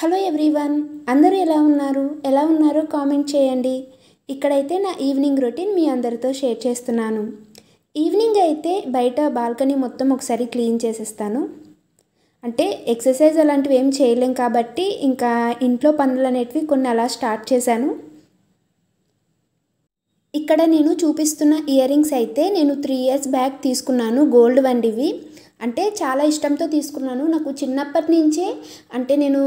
Hello everyone, అందరూ ఎలా ఉన్నారో కామెంట్ చేయండి. ఇక్కడైతే నా ఈవినింగ్ రొటీన్ మీ అందరితో షేర్ చేస్తున్నాను. ఈవినింగ్ అయితే బయట బాల్కనీ మొత్తం ఒకసారి క్లీన్ చేసేస్తాను. అంటే ఎక్సర్సైజ్ అలాంటివి ఏం చేయలేం కాబట్టి ఇంకా ఇంట్లో పనులు అనేటివి కొన్ని అలా స్టార్ట్ చేశాను. ఇక్కడ నేను చూపిస్తున్న ఇయర్ రింగ్స్ అయితే నేను 3 years బ్యాక్ తీసుకున్నాను. గోల్డ్ వండివి, అంటే చాలా ఇష్టంతో తీసుకున్నాను. నాకు చిన్నప్పటి నుంచే అంటే నేను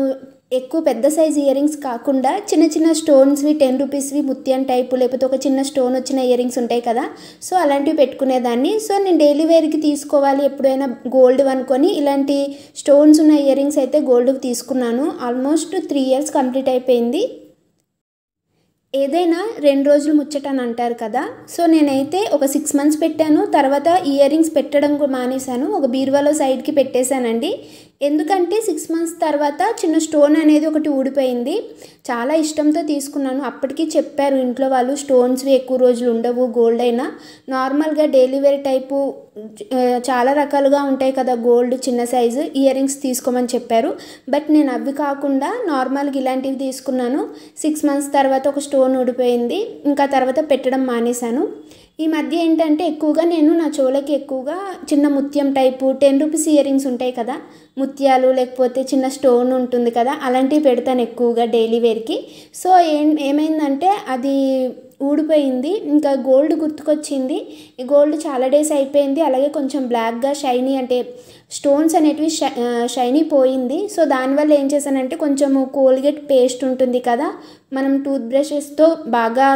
ఎక్కువ పెద్ద సైజ్ ఇయర్ రింగ్స్ కాకుండా చిన్న చిన్న స్టోన్స్వి 10 రూపీస్వి ముత్యం టైపు, లేకపోతే ఒక చిన్న స్టోన్ వచ్చిన ఇయర్ రింగ్స్ ఉంటాయి కదా, సో అలాంటివి పెట్టుకునేదాన్ని. సో నేను డైలీ వేర్కి తీసుకోవాలి ఎప్పుడైనా గోల్డ్ అనుకొని ఇలాంటి స్టోన్స్ ఉన్న ఇయర్ రింగ్స్ అయితే గోల్డ్ తీసుకున్నాను. ఆల్మోస్ట్ 3 years కంప్లీట్ అయిపోయింది. ఏదైనా 2 రోజులు ముచ్చట అని అంటారు కదా, సో నేనైతే ఒక 6 months పెట్టాను. తర్వాత ఇయర్ రింగ్స్ పెట్టడం మానేశాను, ఒక బీరువాలో సైడ్కి పెట్టేశానండి. ఎందుకంటే 6 months తర్వాత చిన్న స్టోన్ అనేది ఒకటి ఊడిపోయింది. చాలా ఇష్టంతో తీసుకున్నాను. అప్పటికి చెప్పారు ఇంట్లో వాళ్ళు, స్టోన్స్వి ఎక్కువ రోజులు ఉండవు, గోల్డ్ అయినా నార్మల్గా డైలీ వేర్ టైపు చాలా రకాలుగా ఉంటాయి కదా గోల్డ్ చిన్న సైజు ఇయర్ రింగ్స్ తీసుకోమని చెప్పారు. బట్ నేను అవి కాకుండా నార్మల్గా ఇలాంటివి తీసుకున్నాను. 6 months తర్వాత ఒక స్టోన్ ఊడిపోయింది, ఇంకా తర్వాత పెట్టడం మానేశాను. ఈ మధ్య ఏంటంటే ఎక్కువగా నేను నా చెవులకి ఎక్కువగా చిన్న ముత్యం టైపు 10 రూపీస్ ఇయర్ రింగ్స్ ఉంటాయి కదా, ముత్యాలు లేకపోతే చిన్న స్టోన్ ఉంటుంది కదా, అలాంటివి పెడతాను ఎక్కువగా డైలీ వేర్కి. సో ఏమైందంటే అది ఊడిపోయింది. ఇంకా గోల్డ్ గుర్తుకొచ్చింది. ఈ గోల్డ్ చాలా డేస్ అయిపోయింది. అలాగే కొంచెం బ్లాక్గా షైనీ అంటే స్టోన్స్ అనేటివి షైనీ పోయింది. సో దానివల్ల ఏం చేశానంటే కొంచెం కోల్గేట్ పేస్ట్ ఉంటుంది కదా, మనం టూత్ బ్రషెస్తో బాగా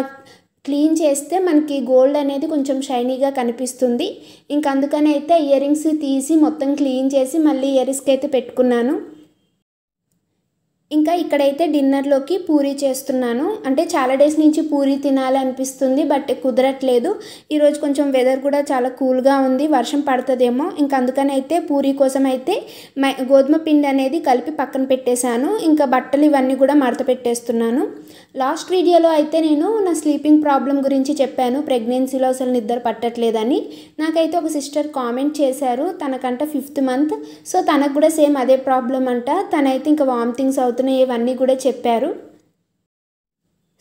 క్లీన్ చేస్తే మనకి గోల్డ్ అనేది కొంచెం షైనీగా కనిపిస్తుంది. ఇంక అందుకని అయితే ఇయర్ రింగ్స్ తీసి మొత్తం క్లీన్ చేసి మళ్ళీ ఇయర్ రింగ్స్కి అయితే పెట్టుకున్నాను. ఇంకా ఇక్కడైతే డిన్నర్లోకి పూరీ చేస్తున్నాను. అంటే చాలా డేస్ నుంచి పూరీ తినాలి అనిపిస్తుంది, బట్ కుదరట్లేదు. ఈరోజు కొంచెం వెదర్ కూడా చాలా కూల్గా ఉంది, వర్షం పడుతుందేమో. ఇంకా అందుకని అయితే పూరీ కోసం అయితే గోధుమ పిండి అనేది కలిపి పక్కన పెట్టేశాను. ఇంకా బట్టలు ఇవన్నీ కూడా మడత పెట్టేస్తున్నాను. లాస్ట్ వీడియోలో అయితే నేను నా స్లీపింగ్ ప్రాబ్లం గురించి చెప్పాను, ప్రెగ్నెన్సీలో అసలు నిద్ర పట్టట్లేదని. నాకైతే ఒక సిస్టర్ కామెంట్ చేశారు, తనకంట 5th month, సో తనకు కూడా సేమ్ అదే ప్రాబ్లం అంట. తనైతే ఇంకా వామిటింగ్స్ అవుతున్నాయి ఇవన్నీ కూడా చెప్పారు.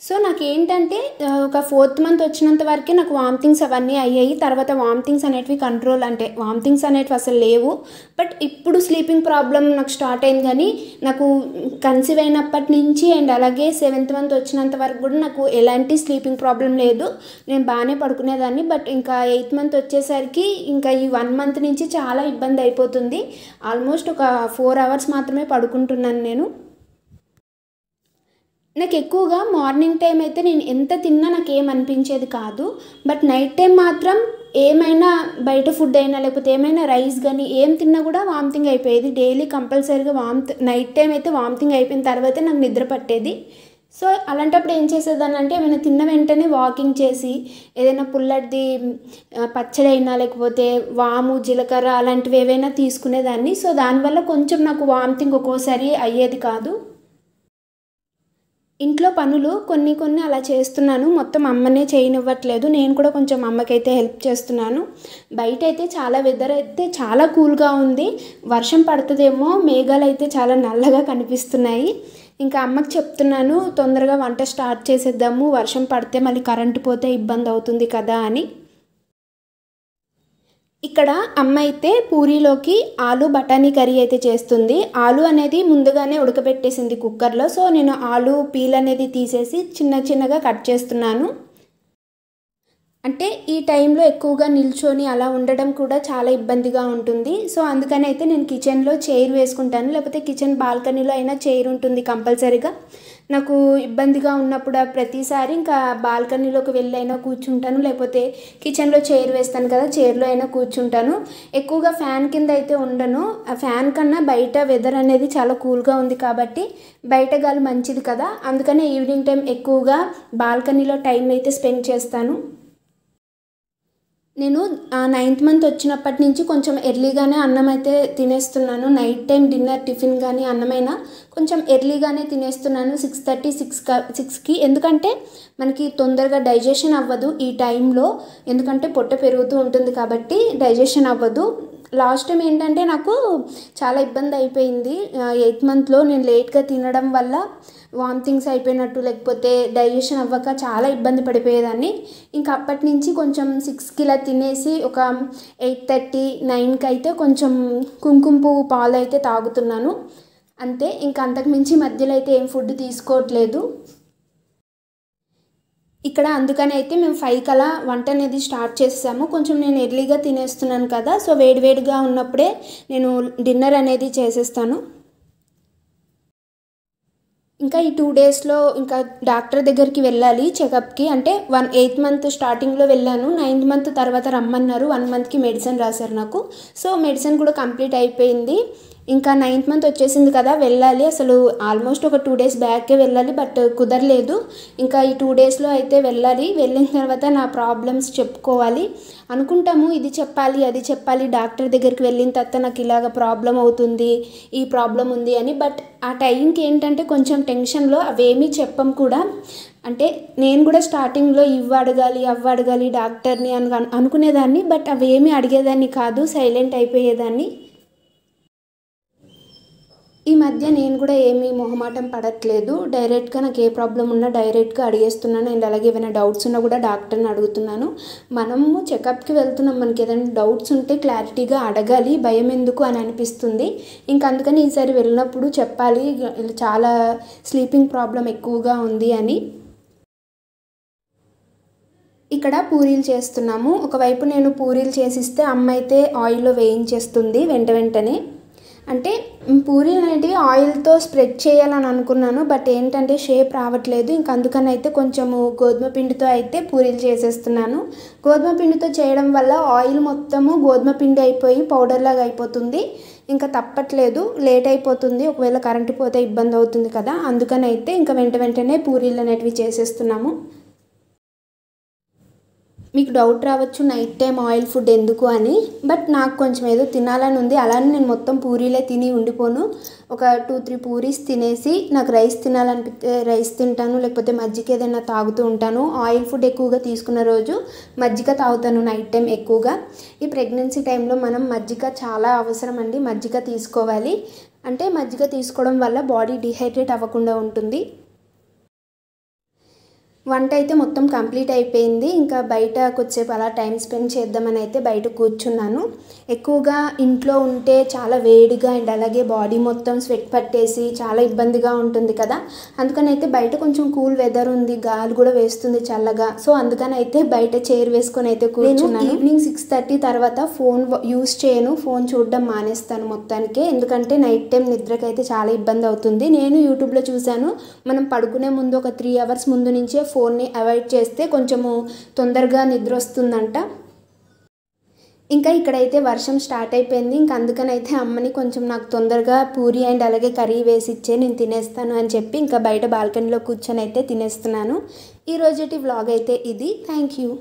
సో నాకేంటంటే ఒక 4th month వచ్చినంత వరకే నాకు వామిటింగ్స్ అవన్నీ అయ్యాయి. తర్వాత వామిటింగ్స్ అనేటివి కంట్రోల్, అంటే వామిటింగ్స్ అనేటివి అసలు లేవు. బట్ ఇప్పుడు స్లీపింగ్ ప్రాబ్లం నాకు స్టార్ట్ అయింది. కానీ నాకు కన్సీవ్ అయినప్పటి నుంచి అండ్ అలాగే 7th month వచ్చినంత వరకు కూడా నాకు ఎలాంటి స్లీపింగ్ ప్రాబ్లం లేదు, నేను బాగానే పడుకునేదాన్ని. బట్ ఇంకా 8th month వచ్చేసరికి ఇంకా ఈ 1 month నుంచి చాలా ఇబ్బంది అయిపోతుంది. ఆల్మోస్ట్ ఒక 4 hours మాత్రమే పడుకుంటున్నాను నేను. నాకు ఎక్కువగా మార్నింగ్ టైం అయితే నేను ఎంత తిన్నా నాకు ఏమనిపించేది కాదు. బట్ నైట్ టైం మాత్రం ఏమైనా బయట ఫుడ్ అయినా లేకపోతే ఏమైనా రైస్ కానీ ఏం తిన్నా కూడా వామిటింగ్ అయిపోయేది. డైలీ కంపల్సరీగా నైట్ టైం అయితే వామిటింగ్ అయిపోయిన తర్వాతే నాకు నిద్ర పట్టేది. సో అలాంటప్పుడు ఏం చేసేదాన్ని అంటే ఏమైనా తిన్న వెంటనే వాకింగ్ చేసి ఏదైనా పుల్లటిది పచ్చడి అయినా లేకపోతే వాము జీలకర్ర అలాంటివి ఏవైనా తీసుకునేదాన్ని. సో దానివల్ల కొంచెం నాకు వామిటింగ్ ఒక్కోసారి అయ్యేది కాదు. ఇంట్లో పనులు కొన్ని అలా చేస్తున్నాను, మొత్తం అమ్మనే చేయనివ్వట్లేదు. నేను కూడా కొంచెం అమ్మకైతే హెల్ప్ చేస్తున్నాను. బయట అయితే చాలా వెదర్ అయితే చాలా కూల్గా ఉంది, వర్షం పడుతుందేమో, మేఘాలు అయితే చాలా నల్లగా కనిపిస్తున్నాయి. ఇంకా అమ్మకి చెప్తున్నాను తొందరగా వంట స్టార్ట్ చేసేద్దాము, వర్షం పడితే మళ్ళీ కరెంటు పోతే ఇబ్బంది అవుతుంది కదా అని. ఇక్కడ అమ్మ అయితే పూరీలోకి ఆలు బఠానీ కర్రీ అయితే చేస్తుంది. ఆలు అనేది ముందుగానే ఉడకబెట్టేసింది కుక్కర్లో. సో నేను ఆలు పీల్ అనేది తీసేసి చిన్నగా కట్ చేస్తున్నాను. అంటే ఈ టైంలో ఎక్కువగా నిల్చొని అలా ఉండడం కూడా చాలా ఇబ్బందిగా ఉంటుంది. సో అందుకని అయితే నేను కిచెన్లో చైర్ వేసుకుంటాను, లేకపోతే కిచెన్ బాల్కనీలో అయినా చైర్ ఉంటుంది కంపల్సరీగా. నాకు ఇబ్బందిగా ఉన్నప్పుడు ప్రతిసారి ఇంకా బాల్కనీలోకి వెళ్ళి అయినా కూర్చుంటాను, లేకపోతే కిచెన్లో చైర్ వేస్తాను కదా, చైర్లో అయినా కూర్చుంటాను. ఎక్కువగా ఫ్యాన్ కింద అయితే ఉండను. ఆ ఫ్యాన్ కన్నా బయట వెదర్ అనేది చాలా కూల్గా ఉంది కాబట్టి బయట గాలి మంచిది కదా, అందుకనే ఈవినింగ్ టైం ఎక్కువగా బాల్కనీలో టైం అయితే స్పెండ్ చేస్తాను. నేను 9th month వచ్చినప్పటి నుంచి కొంచెం ఎర్లీగానే అన్నం అయితే తినేస్తున్నాను. నైట్ టైం డిన్నర్ టిఫిన్ కానీ అన్నమైనా కొంచెం ఎర్లీగానే తినేస్తున్నాను, 6:30 6కి. ఎందుకంటే మనకి తొందరగా డైజెషన్ అవ్వదు ఈ టైంలో, ఎందుకంటే పొట్ట పెరుగుతూ ఉంటుంది కాబట్టి డైజెషన్ అవ్వదు. లాస్ట్ టైం ఏంటంటే నాకు చాలా ఇబ్బంది అయిపోయింది. 8th మంత్లో నేను లేట్గా తినడం వల్ల వామిటింగ్స్ అయిపోయినట్టు, లేకపోతే డైజెషన్ అవ్వక చాలా ఇబ్బంది పడిపోయేదాన్ని. ఇంకా అప్పటి నుంచి కొంచెం 6కి ఇలా తినేసి ఒక 8:30, 9కి అయితే కొంచెం కుంకుమ పువ్వు పాలు అయితే తాగుతున్నాను అంతే. ఇంకా అంతకుమించి మధ్యలో అయితే ఏం ఫుడ్ తీసుకోవట్లేదు. ఇక్కడ అందుకని అయితే మేము 5కి అలా వంట అనేది స్టార్ట్ చేసాము. కొంచెం నేను ఎర్లీగా తినేస్తున్నాను కదా, సో వేడివేడిగా ఉన్నప్పుడే నేను డిన్నర్ అనేది చేసేస్తాను. ఇంకా ఈ 2 డేస్లో ఇంకా డాక్టర్ దగ్గరికి వెళ్ళాలి చెకప్కి. అంటే 8th మంత్ స్టార్టింగ్లో వెళ్ళాను, 9th మంత్ తర్వాత రమ్మన్నారు. 1 మంత్కి మెడిసిన్ రాశారు నాకు. సో మెడిసిన్ కూడా కంప్లీట్ అయిపోయింది. ఇంకా 9th మంత్ వచ్చేసింది కదా, వెళ్ళాలి. అసలు ఆల్మోస్ట్ ఒక 2 డేస్ బ్యాకే వెళ్ళాలి, బట్ కుదరలేదు. ఇంకా ఈ 2 డేస్లో అయితే వెళ్ళాలి. వెళ్ళిన తర్వాత నా ప్రాబ్లమ్స్ చెప్పుకోవాలి అనుకుంటాము. ఇది చెప్పాలి, అది చెప్పాలి, డాక్టర్ దగ్గరికి వెళ్ళిన తర్వాత నాకు ఇలాగ ప్రాబ్లం అవుతుంది, ఈ ప్రాబ్లం ఉంది అని. బట్ ఆ టైంకి ఏంటంటే కొంచెం టెన్షన్లో అవేమీ చెప్పం కూడా. అంటే నేను కూడా స్టార్టింగ్లో ఇవి అడగాలి, అవి అడగాలి డాక్టర్ని అనుకునేదాన్ని. బట్ అవేమీ అడిగేదాన్ని కాదు, సైలెంట్ అయిపోయేదాన్ని. ఈ మధ్య నేను కూడా ఏమీ మొహమాటం పడట్లేదు. డైరెక్ట్గా నాకు ఏ ప్రాబ్లం ఉన్నా డైరెక్ట్గా అడిగేస్తున్నాను. అండ్ అలాగే ఏమైనా డౌట్స్ ఉన్నా కూడా డాక్టర్ని అడుగుతున్నాను. మనము చెకప్కి వెళ్తున్నాం, మనకి ఏదైనా డౌట్స్ ఉంటే క్లారిటీగా అడగాలి, భయం ఎందుకు అని అనిపిస్తుంది. ఇంకా అందుకని ఈసారి వెళ్ళినప్పుడు చెప్పాలి చాలా స్లీపింగ్ ప్రాబ్లం ఎక్కువగా ఉంది అని. ఇక్కడ పూరీలు చేస్తున్నాము. ఒకవైపు నేను పూరీలు చేసిస్తే అమ్మ అయితే ఆయిల్లో వేయించేస్తుంది వెంటనే. అంటే పూరీలు అనేటివి ఆయిల్తో స్ప్రెడ్ చేయాలని అనుకున్నాను, బట్ ఏంటంటే షేప్ రావట్లేదు. ఇంక అందుకని అయితే కొంచెము గోధుమ పిండితో అయితే పూరీలు చేసేస్తున్నాను. గోధుమ పిండితో చేయడం వల్ల ఆయిల్ మొత్తము గోధుమ పిండి అయిపోయి పౌడర్ లాగా అయిపోతుంది. ఇంకా తప్పట్లేదు, లేట్ అయిపోతుంది. ఒకవేళ కరెంటు పోతే ఇబ్బంది అవుతుంది కదా, అందుకని అయితే ఇంకా వెంటనే పూరీలు అనేటివి చేసేస్తున్నాము. మీకు డౌట్ రావచ్చు నైట్ టైం ఆయిల్ ఫుడ్ ఎందుకు అని, బట్ నాకు కొంచెం ఏదో తినాలని ఉంది. అలానే నేను మొత్తం పూరీలే తిని ఉండిపోను. ఒక 2-3 పూరీస్ తినేసి నాకు రైస్ తినాలనిపిస్తే రైస్ తింటాను, లేకపోతే మజ్జిగ ఏదైనా తాగుతూ ఉంటాను. ఆయిల్ ఫుడ్ ఎక్కువగా తీసుకున్న రోజు మజ్జిగ తాగుతాను నైట్ టైం ఎక్కువగా. ఈ ప్రెగ్నెన్సీ టైంలో మనం మజ్జిగ చాలా అవసరం అండి, మజ్జిగ తీసుకోవాలి. అంటే మజ్జిగ తీసుకోవడం వల్ల బాడీ డిహైడ్రేట్ అవ్వకుండా ఉంటుంది. వంట అయితే మొత్తం కంప్లీట్ అయిపోయింది. ఇంకా బయట కొద్దిసేపు అలా టైం స్పెండ్ చేద్దామని అయితే బయట కూర్చున్నాను. ఎక్కువగా ఇంట్లో ఉంటే చాలా వేడిగా అండ్ అలాగే బాడీ మొత్తం స్వెట్ పట్టేసి చాలా ఇబ్బందిగా ఉంటుంది కదా, అందుకని అయితే బయట కొంచెం కూల్ వెదర్ ఉంది, గాలి కూడా వేస్తుంది చల్లగా. సో అందుకని అయితే బయట చైర్ వేసుకొని అయితే కూర్చున్నాను. ఈవినింగ్ 6:30 తర్వాత ఫోన్ యూస్ చేయను, ఫోన్ చూడడం మానేస్తాను మొత్తానికి. ఎందుకంటే నైట్ టైం నిద్రకైతే చాలా ఇబ్బంది అవుతుంది. నేను యూట్యూబ్లో చూశాను, మనం పడుకునే ముందు ఒక 3 అవర్స్ ముందు నుంచే ఫోన్ని అవాయిడ్ చేస్తే కొంచెము తొందరగా నిద్ర వస్తుందంట. ఇంకా ఇక్కడైతే వర్షం స్టార్ట్ అయిపోయింది. ఇంకా అందుకనైతే అమ్మని కొంచెం నాకు తొందరగా పూరి అండ్ అలాగే కర్రీ వేసి ఇచ్చే, నేను తినేస్తాను అని చెప్పి ఇంకా బయట బాల్కనీలో కూర్చొని అయితే తినేస్తున్నాను. ఈ రోజుటి వ్లాగ్ అయితే ఇది. Thank you.